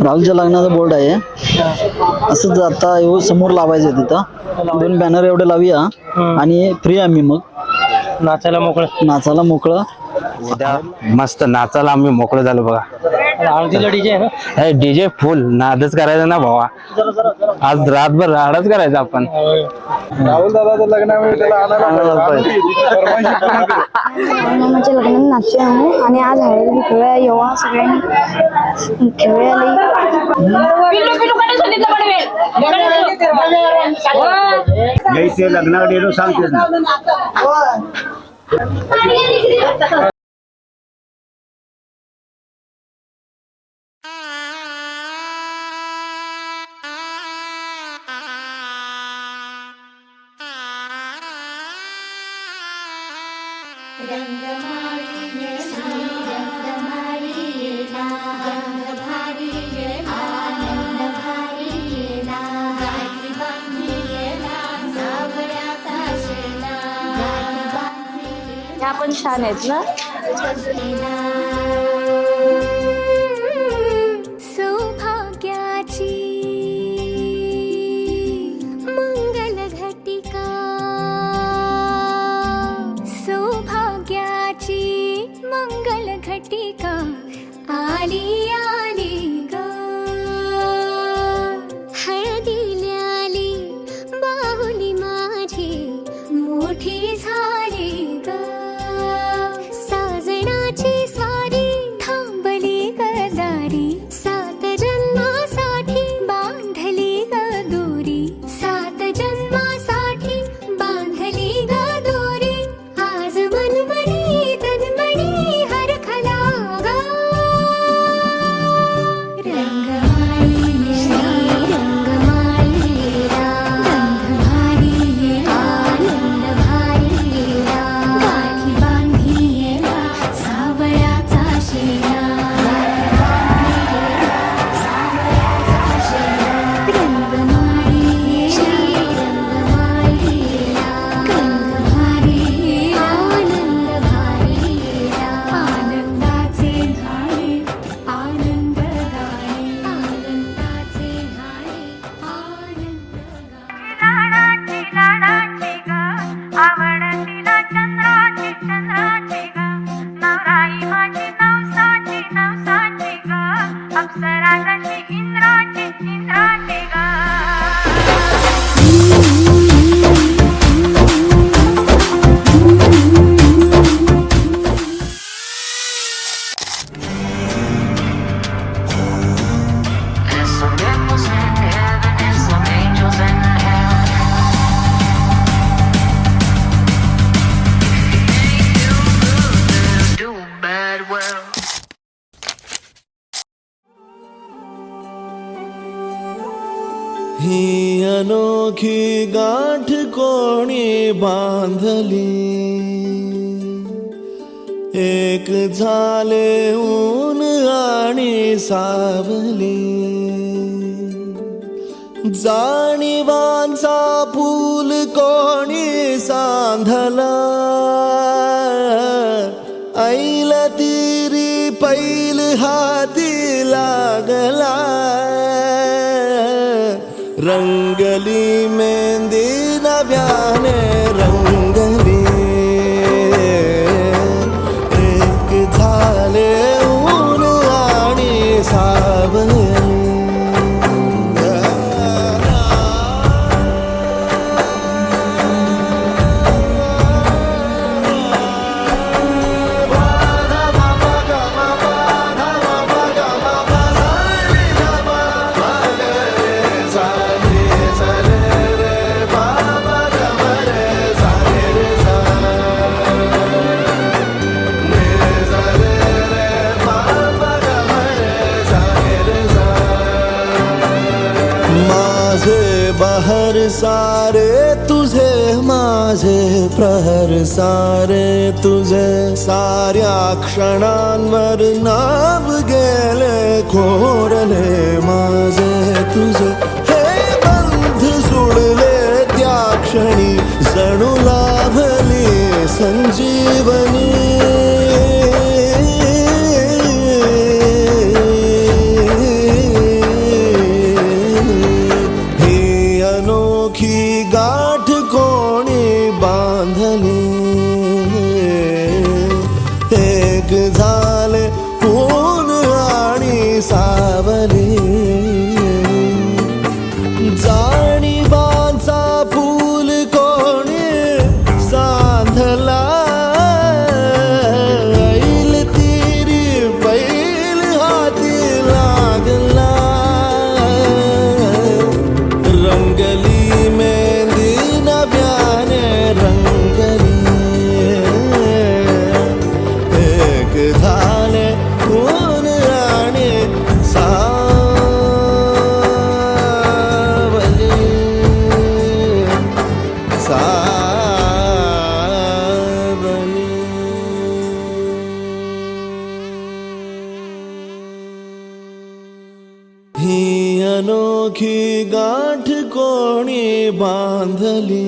राहुलच्या लग्नाचा बोर्ड आहे असंच आता येऊ समोर लावायचं आहे तिथं 2 बॅनर एवढे लावूया आणि फ्री आम्ही मग नाचायला मोकळं उद्या मस्त नाचायला आम्ही मोकळे झालो बघा. हळदीला डीजे आहे ना. डीजे फुल नादच करायचा ना भावा. आज रातभर राडच करायचा आपण. राहुल दादाचं लग्न आहे त्याला आणायला पाहिजे. मामाच्या लग्नात नाचले आम्ही आणि आज हळदी खेळूया येवा सगळ्यांनी खेळूया जैसे लग्न डेलो सांगतेस ना. ह्या पण छान आहेत ना. सौभाग्याची मंगल घटिका सौभाग्याची मंगल घटिका आली आली ग हळदीला आली बाहुली माझी मोठी झाली ग साजणाची सारी थांबली गदारी 7 जन्मासाठी बांधली ग दोरी 7 जन्मासाठी बांधली ग दोरी आज मनमणी तन्मणी हरखला ग रंगमाळी रंगमाळी गंध भारी आनंद भारी गाठी बांधी सावळ्याचा शेणा रंगमाळी रंगमाळी गंध भारी आनंद भारी आनंदाचे धाळे आनंद गाणे आनंदाचे धाळे आनंद गाणे लाडाची ग आवडतीला चंद्राची चंद्राची ग नवराई माझी नवसाची नवसाची ग अप्सरा जशी इंद्राची इंद्राची ग ही अनोखी गाठ कोणी बांधली एक झाले ऊन आणि सावली जाणीवांचा पूल कोणी सांधला ऐल तिरी पैल हाती लागला रंगली मेहंदी नव्याने रंगली एक झाले ऊन आणि सावली बहर सारे तुझे माझे प्रहर सारे तुझे साऱ्या क्षणांवर नाव गेले खोरले माझे तुझे हे बंध जुळले त्या क्षणी जणू लाभली संजीवनी सावली जाणीवांचा फूल कोणी सांधला ऐल तिरी बैल हाती लागला रंगली मेहंदी नव्याने रंगली एक झाले ऊन आणि सावली सावली ही अनोखी गाठ कोणी बांधली